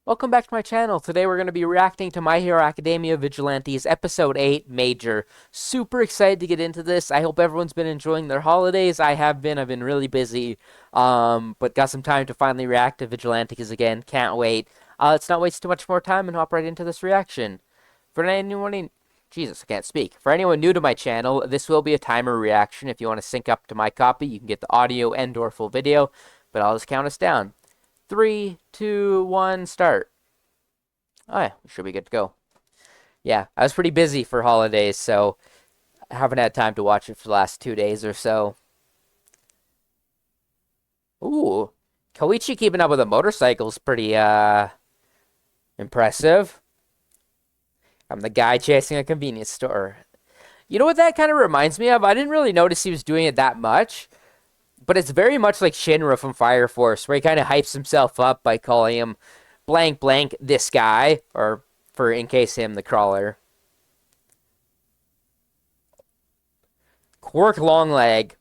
Welcome back to my channel. Today we're going to be reacting to My Hero Academia Vigilantes Episode 8 Major. Super excited to get into this. I hope everyone's been enjoying their holidays. I have been. I've been really busy, but got some time to finally react to Vigilantes again. Can't wait. Let's not waste too much more time and hop right into this reaction. For anyone... Jesus, I can't speak. For anyone new to my channel, this will be a timer reaction. If you want to sync up to my copy, you can get the audio and or full video, but I'll just count us down. 3, 2, 1, start. Oh yeah, we should be good to go. Yeah, I was pretty busy for holidays, so I haven't had time to watch it for the last 2 days or so. Ooh, Koichi keeping up with a motorcycle is pretty, impressive. I'm the guy chasing a convenience store. You know what that kind of reminds me of? I didn't really notice he was doing it that much, but it's very much like Shinra from Fire Force, where he kind of hypes himself up by calling him blank blank this guy, or for in case him, the crawler. Quark Longleg.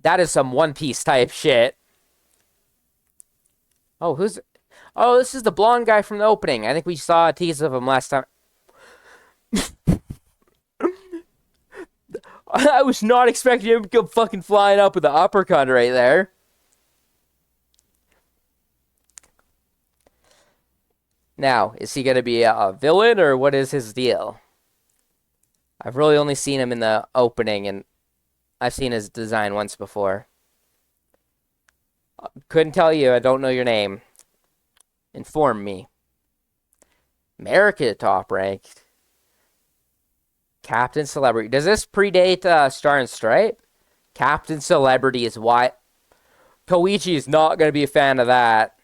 That is some One Piece type shit. Oh, who's... Oh, this is the blonde guy from the opening. I think we saw a tease of him last time. I was not expecting him to come fucking flying up with the uppercut right there. Now, is he going to be a villain, or what is his deal? I've really only seen him in the opening, and I've seen his design once before. Couldn't tell you, I don't know your name. Inform me. America top ranked. Captain Celebrity. Does this predate Star and Stripe? Captain Celebrity is why... Koichi is not going to be a fan of that.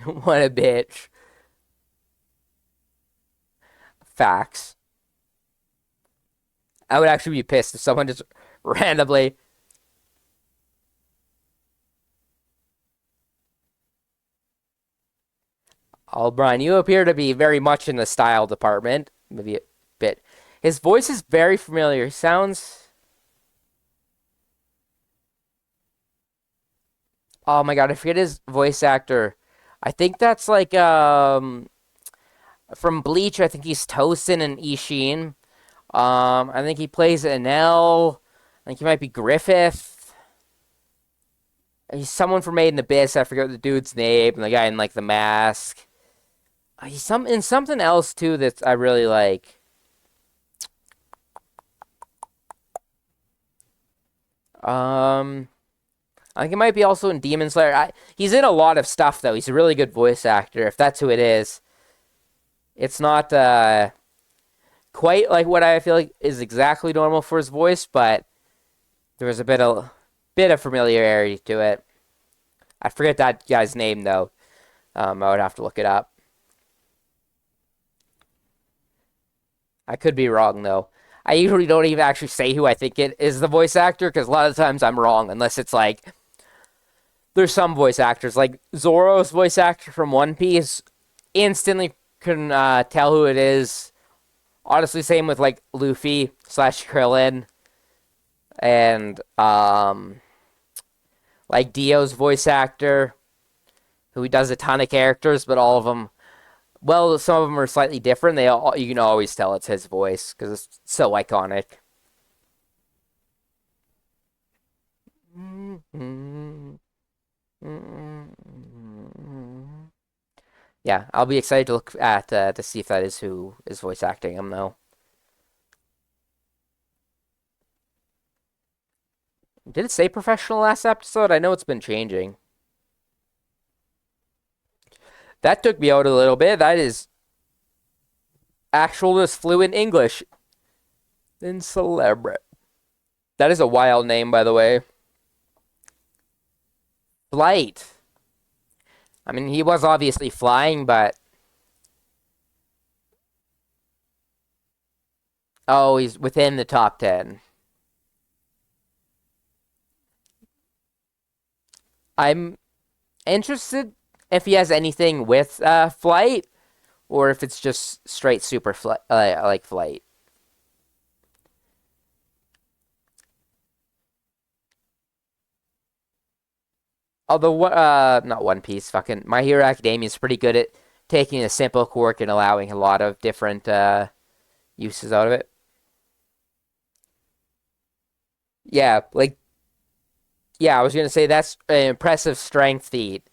What a bitch. Facts. I would actually be pissed if someone just randomly... Oh, Brian, you appear to be very much in the style department. Maybe a bit. His voice is very familiar. He sounds... Oh my god, I forget his voice actor. I think that's like, from Bleach, I think he's Tosin and Ishin. I think he plays Enel. I think he might be Griffith. He's someone from Made in Abyss. I forget the dude's name. The guy in, like, the mask. He's in something else, too, that I really like. I think it might be also in Demon Slayer. He's in a lot of stuff, though. He's a really good voice actor, if that's who it is. It's not quite like what I feel like is exactly normal for his voice, but there was a bit of familiarity to it. I forget that guy's name, though. I would have to look it up. I could be wrong, though. I usually don't even actually say who I think it is the voice actor, because a lot of times I'm wrong, unless it's like... There's some voice actors, like Zoro's voice actor from One Piece, instantly can tell who it is. Honestly, same with, like, Luffy / Krillin. And, like, Dio's voice actor, who he does a ton of characters, but all of them... Well, some of them are slightly different. You can always tell it's his voice, because it's so iconic. Yeah, I'll be excited to look at to see if that is who is voice acting him, though. Did it say professional last episode? I know it's been changing. That took me out a little bit. That is actualist fluent English. In Celebrate. That is a wild name, by the way. Flight. I mean, he was obviously flying, but... Oh, he's within the top 10. I'm interested if he has anything with flight, or if it's just straight super flight, like flight. Although, not One Piece, fucking My Hero Academia is pretty good at taking a simple quirk and allowing a lot of different uses out of it. Yeah, like yeah, I was gonna say that's an impressive strength feat,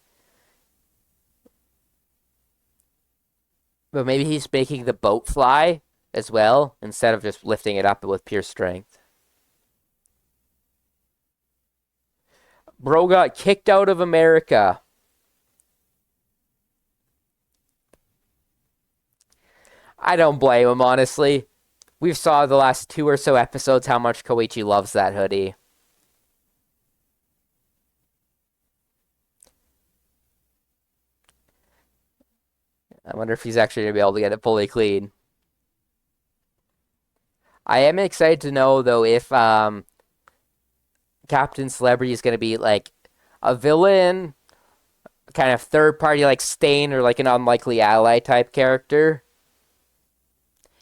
but maybe he's making the boat fly as well instead of just lifting it up with pure strength. Bro got kicked out of America. I don't blame him, honestly. We've saw the last two or so episodes how much Koichi loves that hoodie. I wonder if he's actually gonna be able to get it fully clean. I am excited to know though if Captain Celebrity is gonna be like a villain, kind of third party like Stain or like an unlikely ally type character.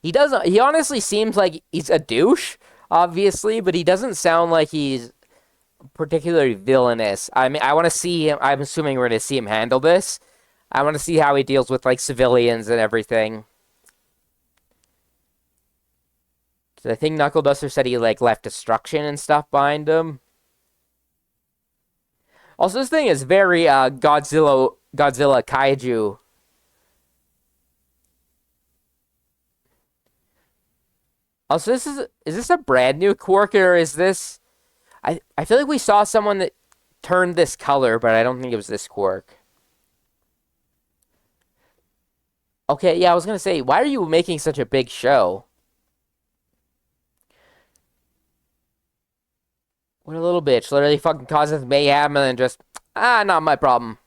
He doesn't. He honestly seems like he's a douche, obviously, but he doesn't sound like he's particularly villainous. I mean, I want to see him. I'm assuming we're going to see him handle this. I want to see how he deals with like civilians and everything. 'Cause I think Knuckle Duster said he like left destruction and stuff behind him. Also, this thing is very Godzilla kaiju. Also, is this a brand new quirk or is this? I feel like we saw someone that turned this color, but I don't think it was this quirk. Okay, yeah, I was gonna say, why are you making such a big show? What a little bitch. Literally fucking causes mayhem and then just, not my problem.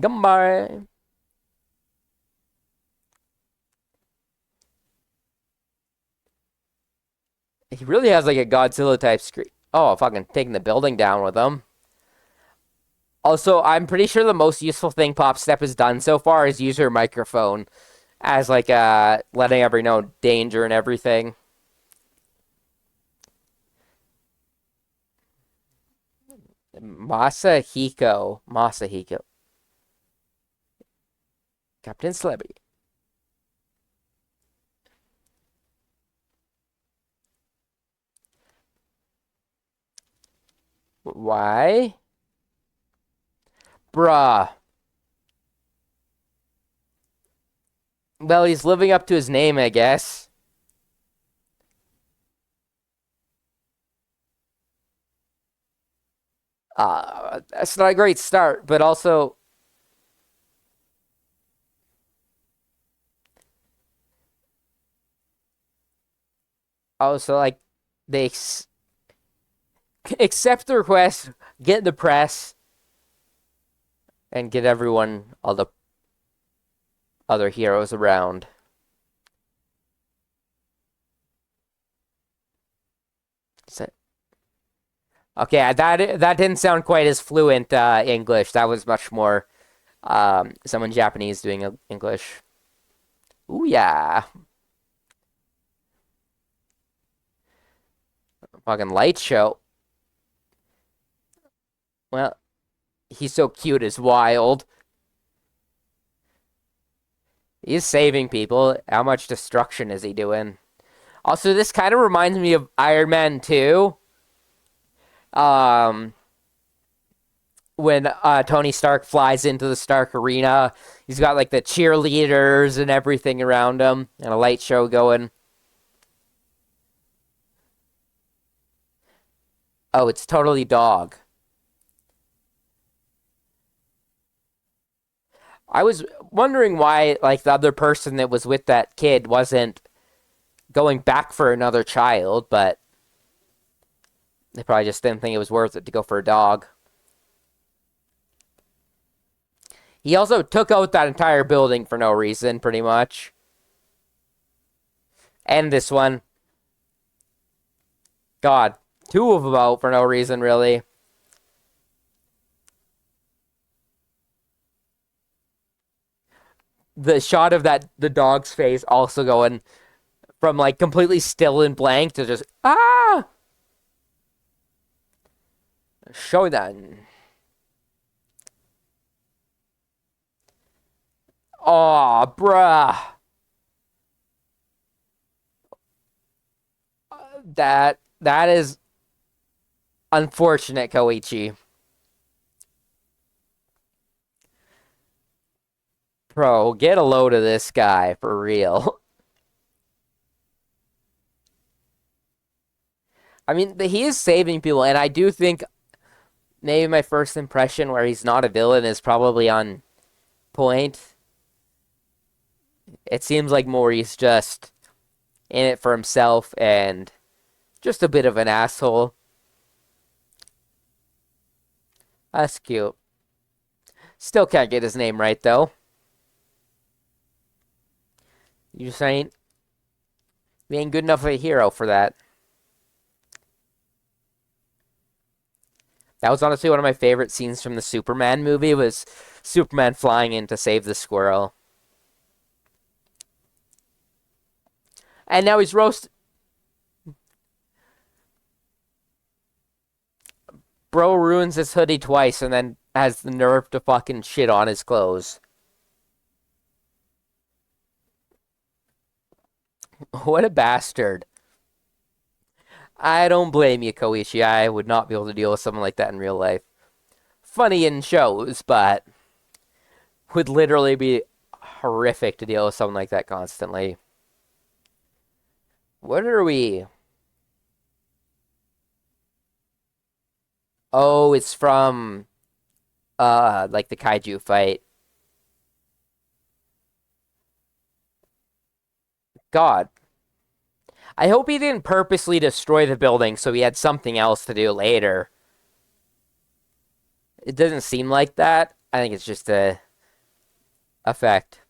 Goodbye. He really has like a Godzilla type screen. Oh, fucking taking the building down with him. Also, I'm pretty sure the most useful thing Pop Step has done so far is use her microphone as like letting everyone know danger and everything. Masahiko. Captain Celebrity. Why? Bruh. Well, he's living up to his name, I guess. That's not a great start, but also, like, they accept the request, get the press, and get everyone, all the other heroes around. So, okay, that didn't sound quite as fluent English. That was much more someone Japanese doing English. Ooh yeah, fucking light show. Well, he's so cute as wild. He's saving people. How much destruction is he doing? Also, this kind of reminds me of Iron Man 2. Um, when Tony Stark flies into the Stark Arena, he's got like the cheerleaders and everything around him, and a light show going. Oh, it's totally dog. I was wondering why, like, the other person that was with that kid wasn't going back for another child, but they probably just didn't think it was worth it to go for a dog. He also took out that entire building for no reason, pretty much. And this one. God, two of them out for no reason, really. The shot of the dog's face also going from like completely still and blank to just Shodan. Oh, bruh. That is unfortunate, Koichi. Bro, get a load of this guy for real. I mean, he is saving people, and I do think maybe my first impression where he's not a villain is probably on point. It seems like Mori's just in it for himself and just a bit of an asshole. That's cute. Still can't get his name right, though. You just ain't, you ain't good enough of a hero for that. That was honestly one of my favorite scenes from the Superman movie was Superman flying in to save the squirrel. And now he's roast. Bro ruins his hoodie twice and then has the nerve to fucking shit on his clothes. What a bastard. I don't blame you, Koichi. I would not be able to deal with someone like that in real life. Funny in shows, but would literally be horrific to deal with someone like that constantly. What are we? Oh, it's from like the kaiju fight. God. I hope he didn't purposely destroy the building so he had something else to do later. It doesn't seem like that. I think it's just a effect.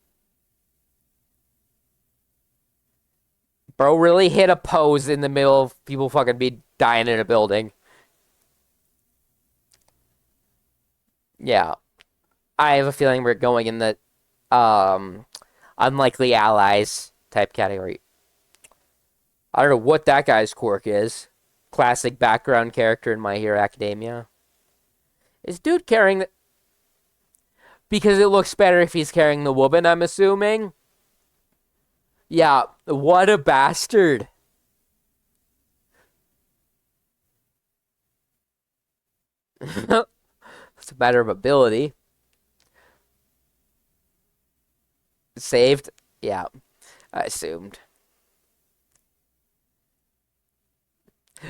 Bro really hit a pose in the middle of people fucking be dying in a building. Yeah. I have a feeling we're going in the um unlikely allies type category. I don't know what that guy's quirk is. Classic background character in My Hero Academia. Is dude carrying the... Because it looks better if he's carrying the woman, I'm assuming. Yeah, what a bastard. It's a matter of ability. Saved? Yeah, I assumed.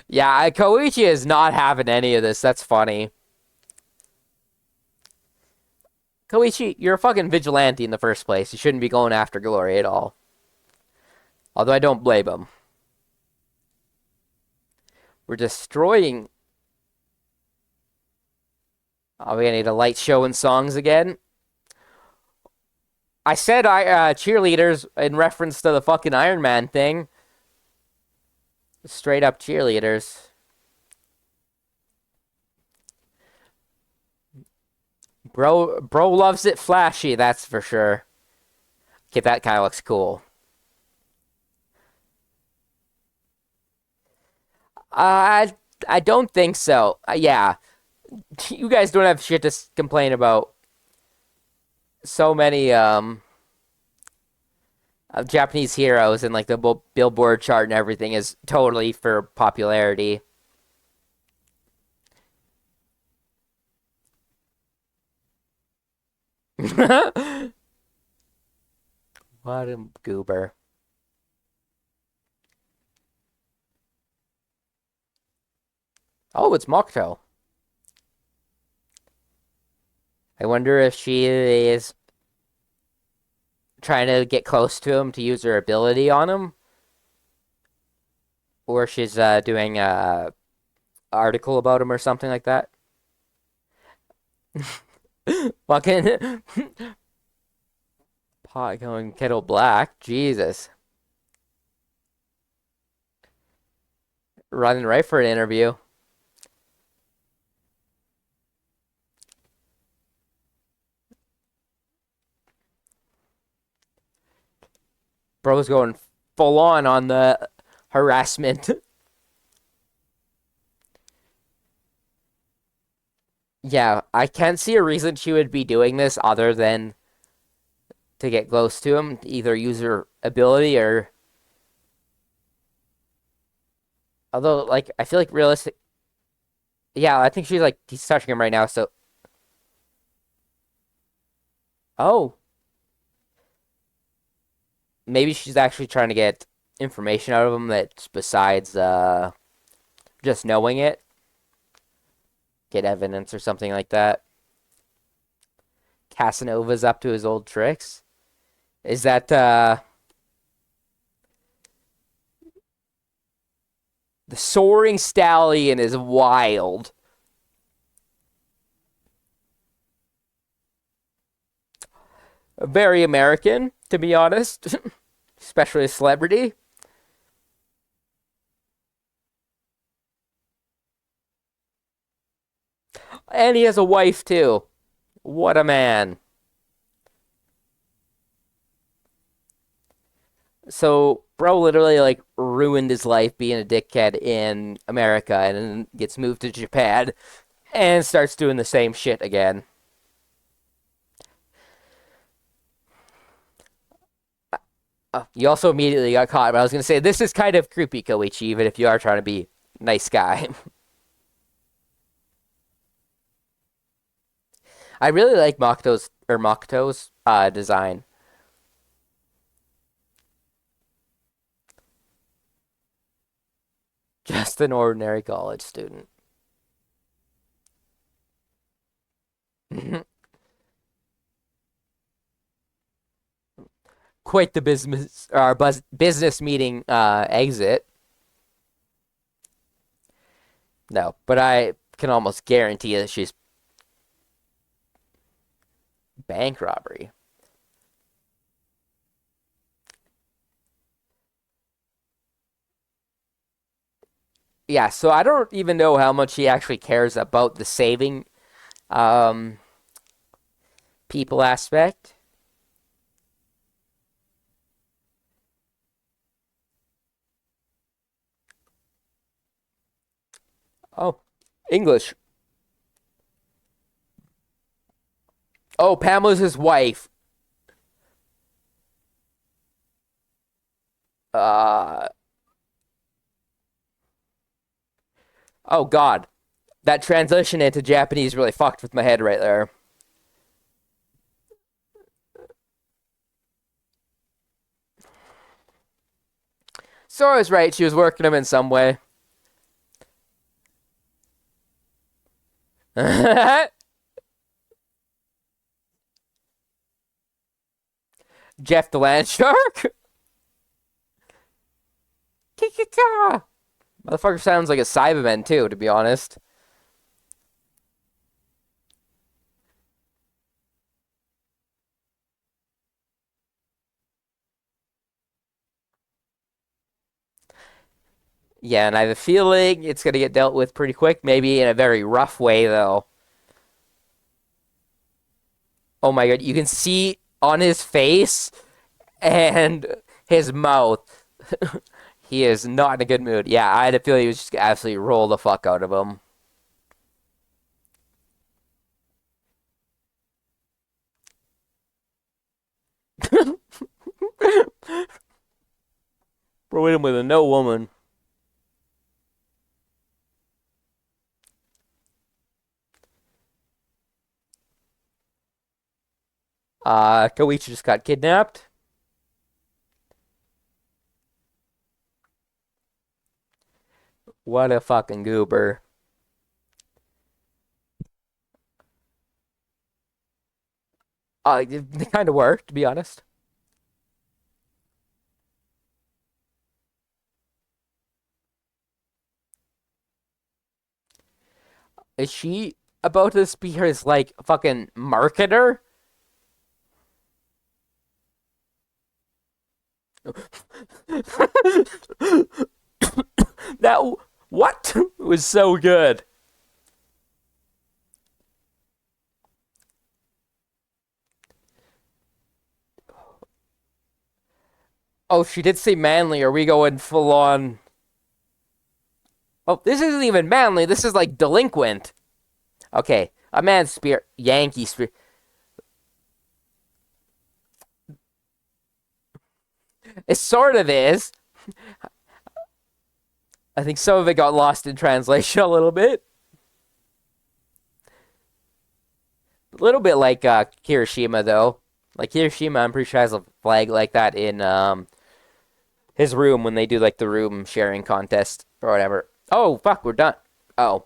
Yeah, Koichi is not having any of this. That's funny. Koichi, you're a fucking vigilante in the first place. You shouldn't be going after glory at all. Although I don't blame him. We're destroying. Oh, we gonna need a light show and songs again. I said cheerleaders in reference to the fucking Iron Man thing. Straight up cheerleaders. Bro loves it flashy, that's for sure. Okay, that kind of looks cool. I don't think so. Yeah, you guys don't have shit to complain about. So many of Japanese heroes and like the Billboard chart and everything is totally for popularity. What a goober. Oh, it's Mokuto. I wonder if she is trying to get close to him to use her ability on him, or she's doing a article about him or something like that. Fucking pot going kettle black. Jesus. Running right for an interview. Bro's going full on the harassment. Yeah, I can't see a reason she would be doing this other than to get close to him, either use her ability or. Although, like, I feel like realistic. Yeah, I think she's like he's touching him right now. So, oh, maybe she's actually trying to get information out of him that's besides just knowing it, get evidence or something like that. Casanova's up to his old tricks. Is that the soaring stallion is wild. Very American, to be honest, especially a celebrity. And he has a wife too. What a man. So, bro literally like ruined his life being a dickhead in America and then gets moved to Japan and starts doing the same shit again. You also immediately got caught, but I was going to say this is kind of creepy, Koichi, even if you are trying to be a nice guy. I really like Makoto's design. Just an ordinary college student. Quite the business meeting exit. No, but I can almost guarantee that she's bank robbery. Yeah, so I don't even know how much he actually cares about the saving um, people aspect. Oh, English. Oh, Pamela's his wife. Uh, oh God, that translation into Japanese really fucked with my head right there. Sora's right. She was working him in some way. Jeff the Land Shark. Kikika. Motherfucker sounds like a Cyberman too, to be honest. Yeah, and I have a feeling it's gonna get dealt with pretty quick, maybe in a very rough way though. Oh my God, you can see on his face and his mouth. He is not in a good mood. Yeah, I had a feeling he was just gonna absolutely roll the fuck out of him. Bro, hit him with a no woman. Koichi just got kidnapped. What a fucking goober. It kind of worked, to be honest. Is she about to be his, like, fucking marketer? That, what? It was so good. Oh, she did say manly. Are we going full on? Oh, this isn't even manly. This is like delinquent. Okay. A man's spirit, Yankee spirit. It sort of is. I think some of it got lost in translation a little bit. A little bit like Hiroshima, though. Like Hiroshima, I'm pretty sure has a flag like that in his room when they do like the room sharing contest or whatever. Oh, fuck, we're done. Oh,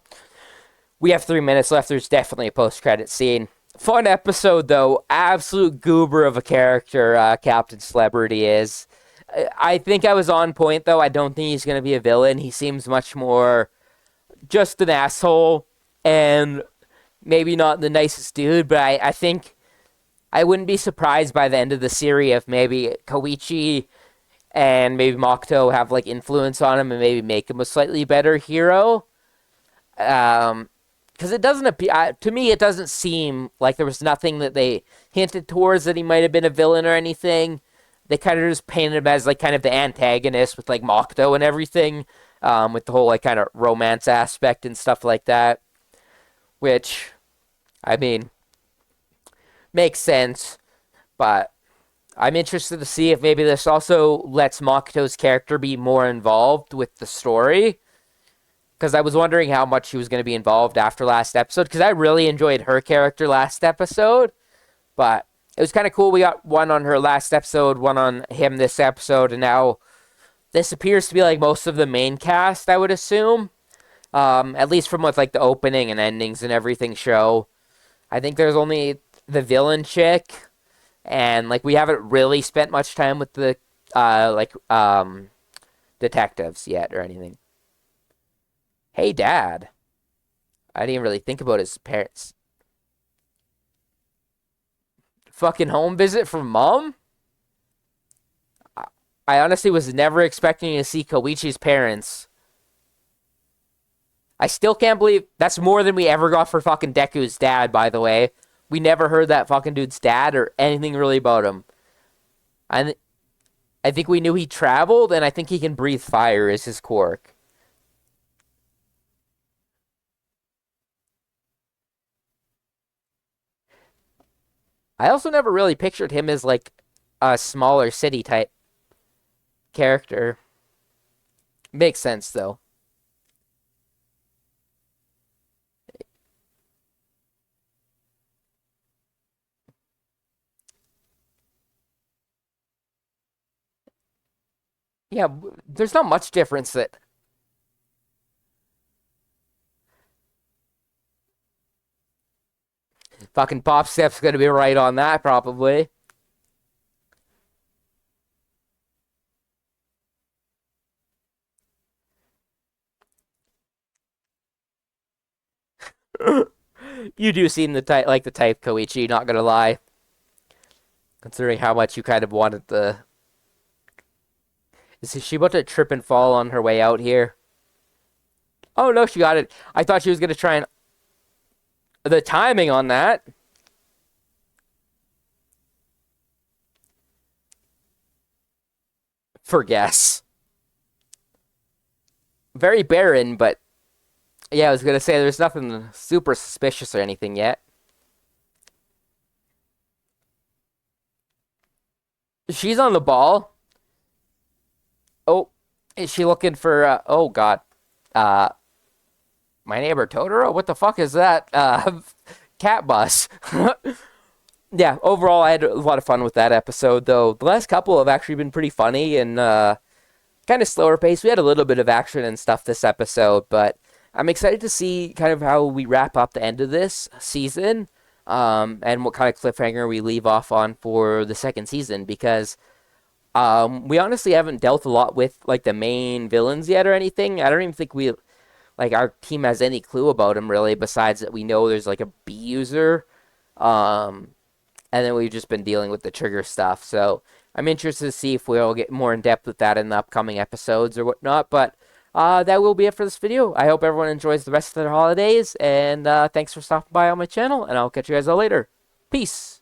we have 3 minutes left. There's definitely a post-credit scene. Fun episode, though. Absolute goober of a character Captain Celebrity is. I think I was on point, though. I don't think he's going to be a villain. He seems much more just an asshole and maybe not the nicest dude, but I think I wouldn't be surprised by the end of the series if maybe Koichi and maybe Mokuto have like influence on him and maybe make him a slightly better hero. Because it doesn't appear to me, it doesn't seem like there was nothing that they hinted towards that he might have been a villain or anything. They kind of just painted him as like kind of the antagonist with like Mokuto and everything, with the whole like kind of romance aspect and stuff like that. Which, I mean, makes sense, but I'm interested to see if maybe this also lets Makoto's character be more involved with the story. Because I was wondering how much she was going to be involved after last episode. Because I really enjoyed her character last episode. But it was kind of cool. We got one on her last episode, one on him this episode. And now this appears to be like most of the main cast, I would assume. At least from what like the opening and endings and everything show. I think there's only the villain chick. And like we haven't really spent much time with the detectives yet or anything. Hey, Dad. I didn't even really think about his parents. Fucking home visit from Mom? I honestly was never expecting to see Koichi's parents. I still can't believe that's more than we ever got for fucking Deku's dad, by the way. We never heard that fucking dude's dad or anything really about him. I think we knew he traveled, and I think he can breathe fire is his quirk. I also never really pictured him as like a smaller city type character. Makes sense though. Yeah, there's not much difference that fucking Pop Step's gonna be right on that probably. You do seem the type Koichi, not gonna lie. Considering how much you kind of wanted the. Is she about to trip and fall on her way out here? Oh no, she got it. I thought she was gonna try and. The timing on that. For guess. Very barren, but yeah, I was gonna say there's nothing super suspicious or anything yet. She's on the ball. Oh, is she looking for? Oh God, uh, my neighbor Totoro. What the fuck is that? Cat bus. Yeah. Overall, I had a lot of fun with that episode, though. The last couple have actually been pretty funny and kind of slower pace. We had a little bit of action and stuff this episode, but I'm excited to see kind of how we wrap up the end of this season, and what kind of cliffhanger we leave off on for the second season, because we honestly haven't dealt a lot with like the main villains yet or anything. I don't even think we like our team has any clue about them really, besides that we know there's like a B user, and then we've just been dealing with the trigger stuff. So I'm interested to see if we'll get more in depth with that in the upcoming episodes or whatnot. But that will be it for this video. I hope everyone enjoys the rest of their holidays, and thanks for stopping by on my channel, and I'll catch you guys all later. Peace.